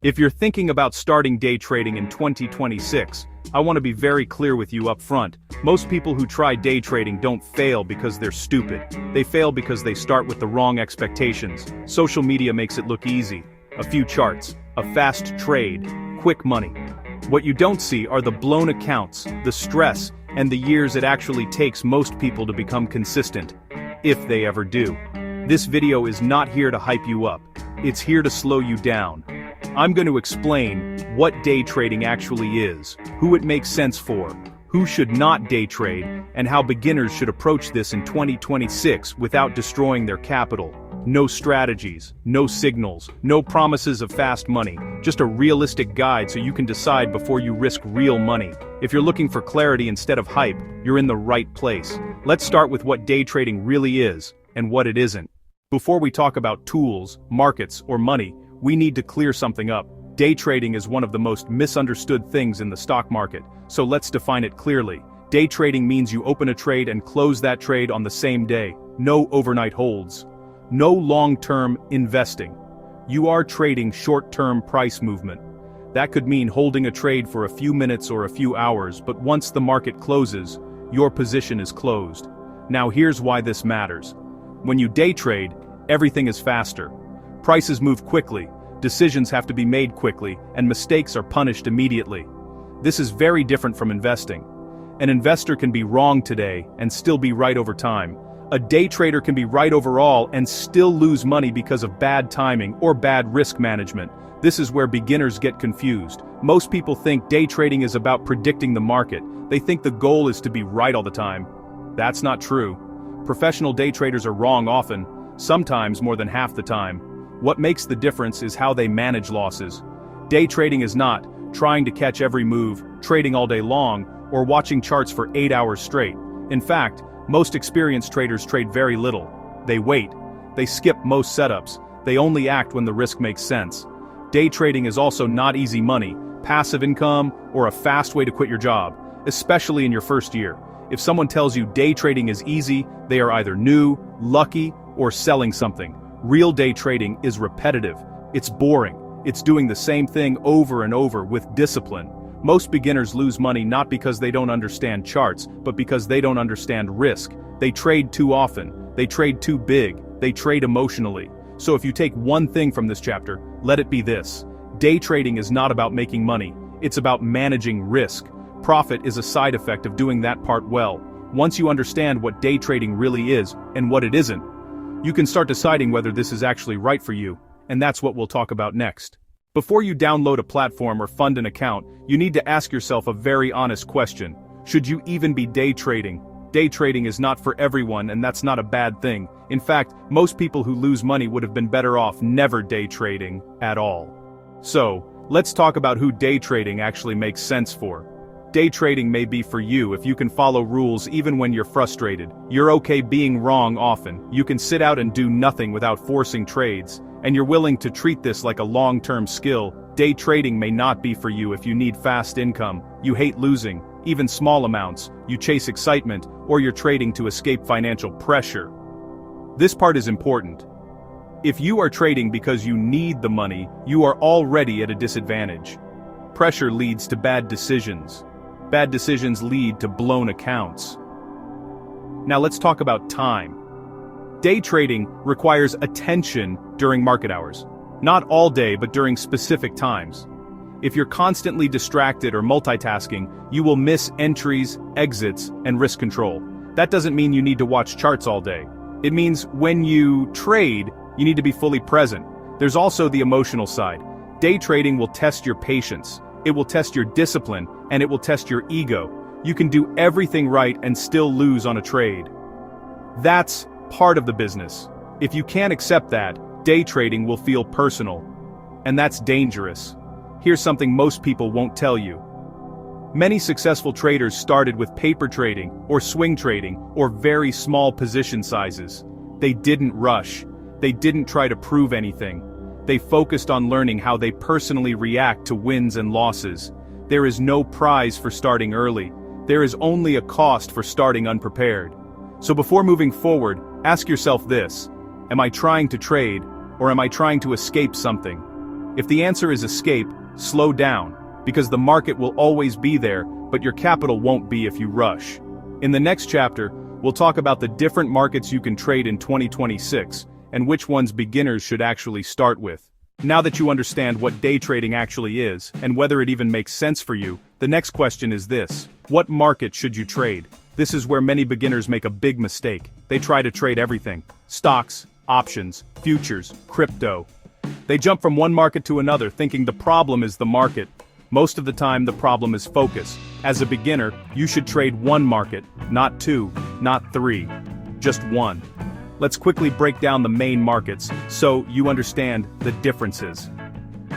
If you're thinking about starting day trading in 2026, I want to be very clear with you up front. Most people who try day trading don't fail because they're stupid. They fail because they start with the wrong expectations. Social media makes it look easy. A few charts, a fast trade, quick money. What you don't see are the blown accounts, the stress, and the years it actually takes most people to become consistent, if they ever do. This video is not here to hype you up. It's here to slow you down. I'm going to explain what day trading actually is, who it makes sense for, who should not day trade, and how beginners should approach this in 2026 without destroying their capital. No strategies, no signals, no promises of fast money, just a realistic guide so you can decide before you risk real money. If you're looking for clarity instead of hype, you're in the right place. Let's start with what day trading really is, and what it isn't. Before we talk about tools, markets, or money, we need to clear something up. Day trading is one of the most misunderstood things in the stock market, so let's define it clearly. Day trading means you open a trade and close that trade on the same day. No overnight holds. No long-term investing. You are trading short-term price movement. That could mean holding a trade for a few minutes or a few hours, but once the market closes, your position is closed. Now here's why this matters. When you day trade, everything is faster. Prices move quickly, decisions have to be made quickly, and mistakes are punished immediately. This is very different from investing. An investor can be wrong today and still be right over time. A day trader can be right overall and still lose money because of bad timing or bad risk management. This is where beginners get confused. Most people think day trading is about predicting the market. They think the goal is to be right all the time. That's not true. Professional day traders are wrong often, sometimes more than half the time. What makes the difference is how they manage losses. Day trading is not trying to catch every move, trading all day long, or watching charts for 8 hours straight. In fact, most experienced traders trade very little. They wait. They skip most setups. They only act when the risk makes sense. Day trading is also not easy money, passive income, or a fast way to quit your job, especially in your first year. If someone tells you day trading is easy, they are either new, lucky, or selling something. Real day trading is repetitive. It's boring. It's doing the same thing over and over with discipline. Most beginners lose money not because they don't understand charts, but because they don't understand risk. They trade too often. They trade too big. They trade emotionally. So if you take one thing from this chapter, let it be this. Day trading is not about making money. It's about managing risk. Profit is a side effect of doing that part well. Once you understand what day trading really is and what it isn't, you can start deciding whether this is actually right for you, and that's what we'll talk about next. Before you download a platform or fund an account, you need to ask yourself a very honest question. Should you even be day trading? Day trading is not for everyone, and that's not a bad thing. In fact, most people who lose money would have been better off never day trading at all. So, let's talk about who day trading actually makes sense for. Day trading may be for you if you can follow rules even when you're frustrated. You're okay being wrong often. You can sit out and do nothing without forcing trades, and you're willing to treat this like a long-term skill. Day trading may not be for you if you need fast income, you hate losing, even small amounts, you chase excitement, or you're trading to escape financial pressure. This part is important. If you are trading because you need the money, you are already at a disadvantage. Pressure leads to bad decisions. Bad decisions lead to blown accounts. Now let's talk about time. Day trading requires attention during market hours. Not all day, but during specific times. If you're constantly distracted or multitasking, you will miss entries, exits, and risk control. That doesn't mean you need to watch charts all day. It means when you trade, you need to be fully present. There's also the emotional side. Day trading will test your patience. It will test your discipline, and it will test your ego. You can do everything right and still lose on a trade. That's part of the business. If you can't accept that, day trading will feel personal. And that's dangerous. Here's something most people won't tell you. Many successful traders started with paper trading, or swing trading, or very small position sizes. They didn't rush. They didn't try to prove anything. They focused on learning how they personally react to wins and losses. There is no prize for starting early. There is only a cost for starting unprepared. So before moving forward, ask yourself this: am I trying to trade, or am I trying to escape something? If the answer is escape, slow down, because the market will always be there, but your capital won't be if you rush. In the next chapter, we'll talk about the different markets you can trade in 2026, and which ones beginners should actually start with. Now that you understand what day trading actually is, and whether it even makes sense for you, the next question is this: what market should you trade? This is where many beginners make a big mistake. They try to trade everything: stocks, options, futures, crypto. They jump from one market to another thinking the problem is the market. Most of the time the problem is focus. As a beginner, you should trade one market, not two, not three, just one. Let's quickly break down the main markets so you understand the differences.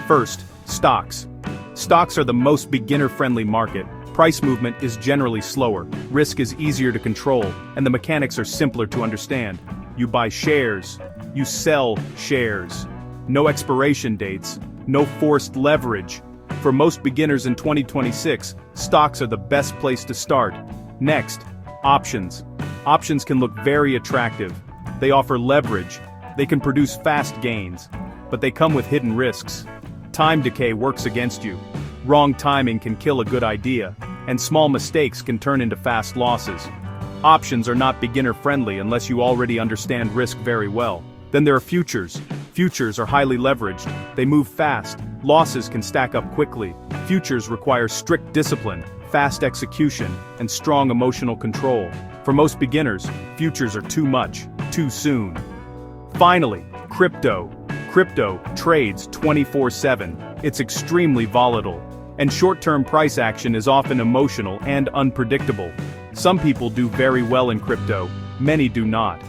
First, stocks. Stocks are the most beginner-friendly market. Price movement is generally slower, risk is easier to control, and the mechanics are simpler to understand. You buy shares, you sell shares. No expiration dates, no forced leverage. For most beginners in 2026, stocks are the best place to start. Next, options. Options can look very attractive. They offer leverage, they can produce fast gains, but they come with hidden risks. Time decay works against you. Wrong timing can kill a good idea, and small mistakes can turn into fast losses. Options are not beginner-friendly unless you already understand risk very well. Then there are futures. Futures are highly leveraged. They move fast. Losses can stack up quickly. Futures require strict discipline, fast execution, and strong emotional control. For most beginners, futures are too much, too soon. Finally, crypto. Crypto trades 24/7. It's extremely volatile, and short-term price action is often emotional and unpredictable. Some people do very well in crypto, many do not.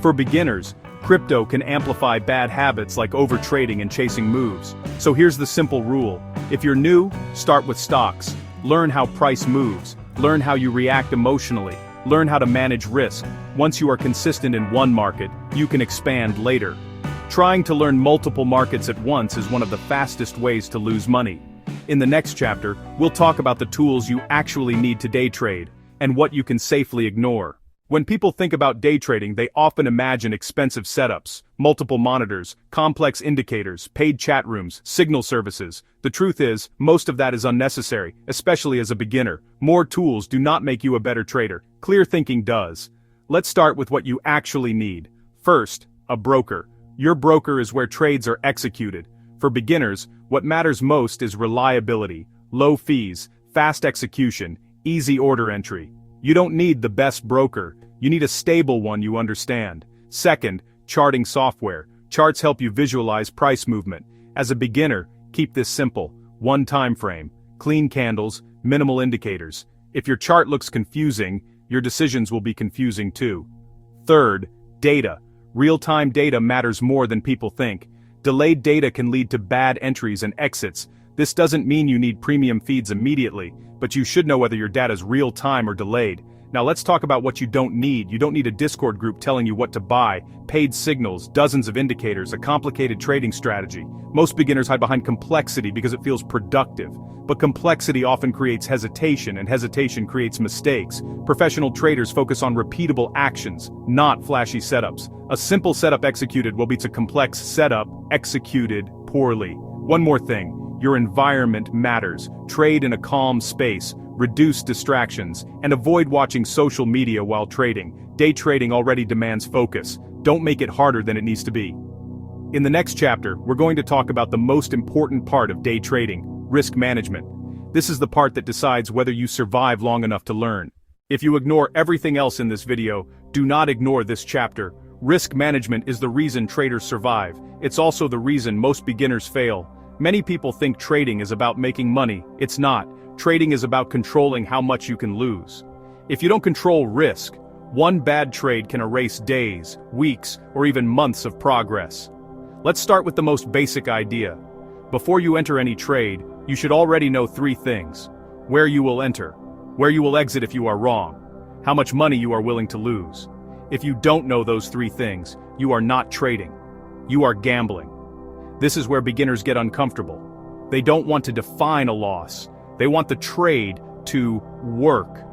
For beginners, crypto can amplify bad habits like overtrading and chasing moves. So here's the simple rule. If you're new, start with stocks. Learn how price moves. Learn how you react emotionally. Learn how to manage risk. Once you are consistent in one market, you can expand later. Trying to learn multiple markets at once is one of the fastest ways to lose money. In the next chapter, we'll talk about the tools you actually need to day trade, and what you can safely ignore. When people think about day trading, they often imagine expensive setups, multiple monitors, complex indicators, paid chat rooms, signal services. The truth is, most of that is unnecessary, especially as a beginner. More tools do not make you a better trader. Clear thinking does. Let's start with what you actually need. First, a broker. Your broker is where trades are executed. For beginners, what matters most is reliability, low fees, fast execution, easy order entry. You don't need the best broker, you need a stable one you understand. Second, charting software. Charts help you visualize price movement. As a beginner, keep this simple: one time frame, clean candles, minimal indicators. If your chart looks confusing, your decisions will be confusing too. Third, data. Real-time data matters more than people think. Delayed data can lead to bad entries and exits. This doesn't mean you need premium feeds immediately, but you should know whether your data is real-time or delayed. Now let's talk about what you don't need. You don't need a Discord group telling you what to buy, paid signals, dozens of indicators, a complicated trading strategy. Most beginners hide behind complexity because it feels productive. But complexity often creates hesitation, and hesitation creates mistakes. Professional traders focus on repeatable actions, not flashy setups. A simple setup executed well beats a complex setup executed poorly. One more thing. Your environment matters. Trade in a calm space, reduce distractions, and avoid watching social media while trading. Day trading already demands focus. Don't make it harder than it needs to be. In the next chapter, we're going to talk about the most important part of day trading: risk management. This is the part that decides whether you survive long enough to learn. If you ignore everything else in this video, do not ignore this chapter. Risk management is the reason traders survive. It's also the reason most beginners fail. Many people think trading is about making money. It's not. Trading is about controlling how much you can lose. If you don't control risk, one bad trade can erase days, weeks, or even months of progress. Let's start with the most basic idea. Before you enter any trade, you should already know three things: where you will enter, where you will exit if you are wrong, how much money you are willing to lose. If you don't know those three things, you are not trading. You are gambling. This is where beginners get uncomfortable. They don't want to define a loss. They want the trade to work.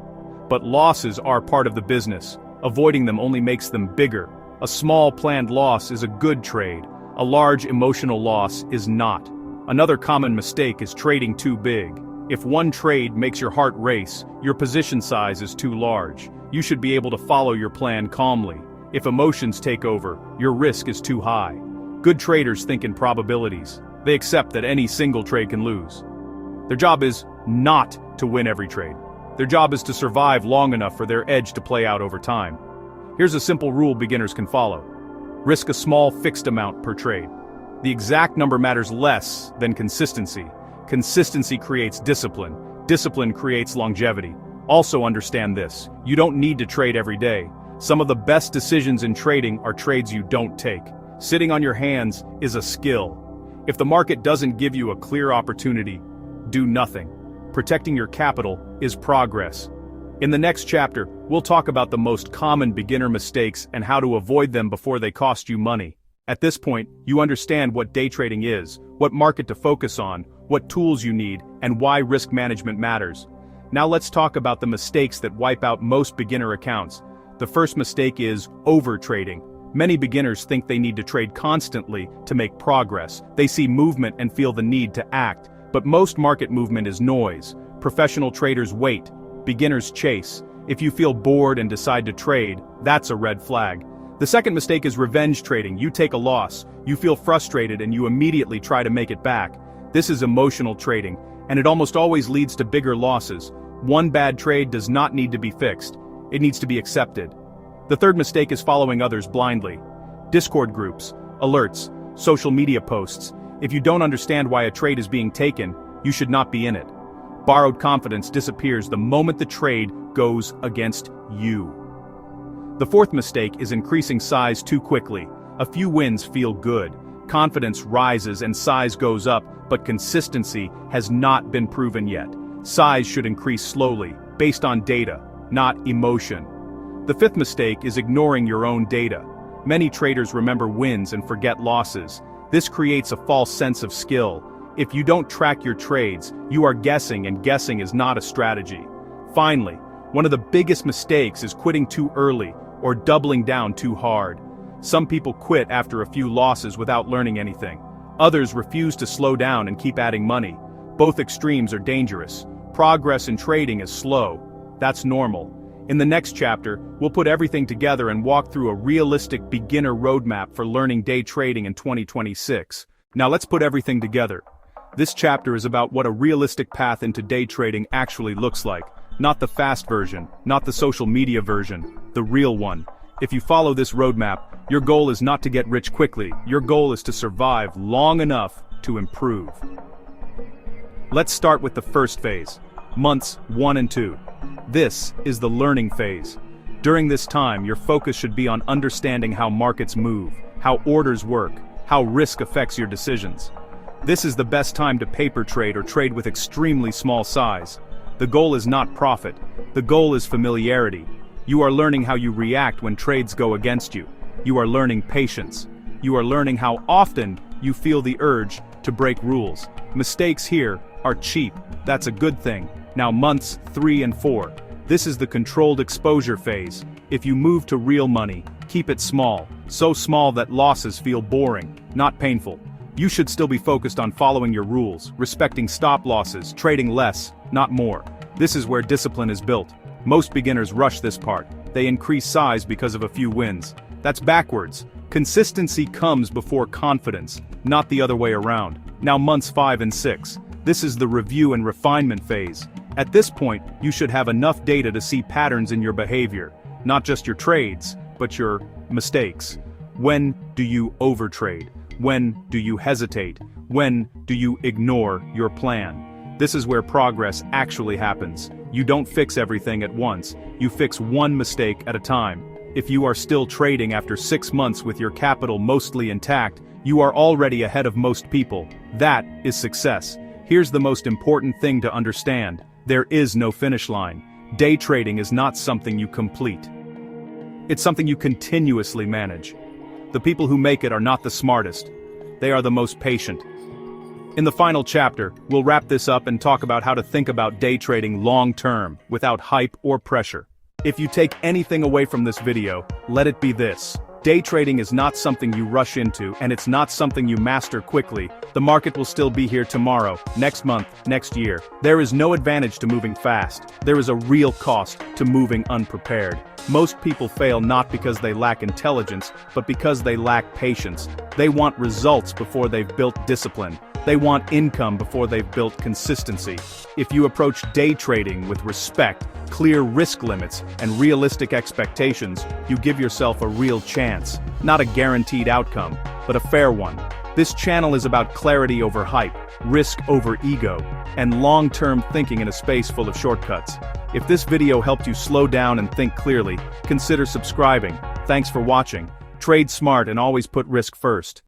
But losses are part of the business. Avoiding them only makes them bigger. A small planned loss is a good trade. A large emotional loss is not. Another common mistake is trading too big. If one trade makes your heart race, your position size is too large. You should be able to follow your plan calmly. If emotions take over, your risk is too high. Good traders think in probabilities. They accept that any single trade can lose. Their job is not to win every trade. Their job is to survive long enough for their edge to play out over time. Here's a simple rule beginners can follow. Risk a small fixed amount per trade. The exact number matters less than consistency. Consistency creates discipline. Discipline creates longevity. Also understand this: you don't need to trade every day. Some of the best decisions in trading are trades you don't take. Sitting on your hands is a skill. If the market doesn't give you a clear opportunity, do nothing. Protecting your capital is progress. In the next chapter, we'll talk about the most common beginner mistakes and how to avoid them before they cost you money. At this point, you understand what day trading is, what market to focus on, what tools you need, and why risk management matters. Now let's talk about the mistakes that wipe out most beginner accounts. The first mistake is overtrading. Many beginners think they need to trade constantly to make progress. They see movement and feel the need to act. But most market movement is noise. Professional traders wait. Beginners chase. If you feel bored and decide to trade, that's a red flag. The second mistake is revenge trading. You take a loss, you feel frustrated, and you immediately try to make it back. This is emotional trading, and it almost always leads to bigger losses. One bad trade does not need to be fixed. It needs to be accepted. The third mistake is following others blindly. Discord groups, alerts, social media posts. If you don't understand why a trade is being taken, you should not be in it. Borrowed confidence disappears the moment the trade goes against you. The fourth mistake is increasing size too quickly. A few wins feel good. Confidence rises and size goes up, but consistency has not been proven yet. Size should increase slowly, based on data, not emotion. The fifth mistake is ignoring your own data. Many traders remember wins and forget losses. This creates a false sense of skill. If you don't track your trades, you are guessing, and guessing is not a strategy. Finally, one of the biggest mistakes is quitting too early or doubling down too hard. Some people quit after a few losses without learning anything. Others refuse to slow down and keep adding money. Both extremes are dangerous. Progress in trading is slow. That's normal. In the next chapter, we'll put everything together and walk through a realistic beginner roadmap for learning day trading in 2026. Now let's put everything together. This chapter is about what a realistic path into day trading actually looks like. Not the fast version, not the social media version, the real one. If you follow this roadmap, your goal is not to get rich quickly. Your goal is to survive long enough to improve. Let's start with the first phase, months 1 and 2. This is the learning phase. During this time, your focus should be on understanding how markets move, how orders work, how risk affects your decisions. This is the best time to paper trade or trade with extremely small size. The goal is not profit. The goal is familiarity. You are learning how you react when trades go against you. You are learning patience. You are learning how often you feel the urge to break rules. Mistakes here are cheap. That's a good thing. Now months 3 and 4. This is the controlled exposure phase. If you move to real money, keep it small. So small that losses feel boring, not painful. You should still be focused on following your rules, respecting stop losses, trading less, not more. This is where discipline is built. Most beginners rush this part. They increase size because of a few wins. That's backwards. Consistency comes before confidence, not the other way around. Now months 5 and 6. This is the review and refinement phase. At this point, you should have enough data to see patterns in your behavior. Not just your trades, but your mistakes. When do you overtrade? When do you hesitate? When do you ignore your plan? This is where progress actually happens. You don't fix everything at once. You fix one mistake at a time. If you are still trading after 6 months with your capital mostly intact, you are already ahead of most people. That is success. Here's the most important thing to understand. There is no finish line. Day trading is not something you complete. It's something you continuously manage. The people who make it are not the smartest. They are the most patient. In the final chapter, we'll wrap this up and talk about how to think about day trading long-term, without hype or pressure. If you take anything away from this video, let it be this. Day trading is not something you rush into, and it's not something you master quickly. The market will still be here tomorrow, next month, next year. There is no advantage to moving fast. There is a real cost to moving unprepared. Most people fail not because they lack intelligence, but because they lack patience. They want results before they've built discipline. They want income before they've built consistency. If you approach day trading with respect, clear risk limits, and realistic expectations, you give yourself a real chance. Not a guaranteed outcome, but a fair one. This channel is about clarity over hype, risk over ego, and long-term thinking in a space full of shortcuts. If this video helped you slow down and think clearly, consider subscribing. Thanks for watching. Trade smart and always put risk first.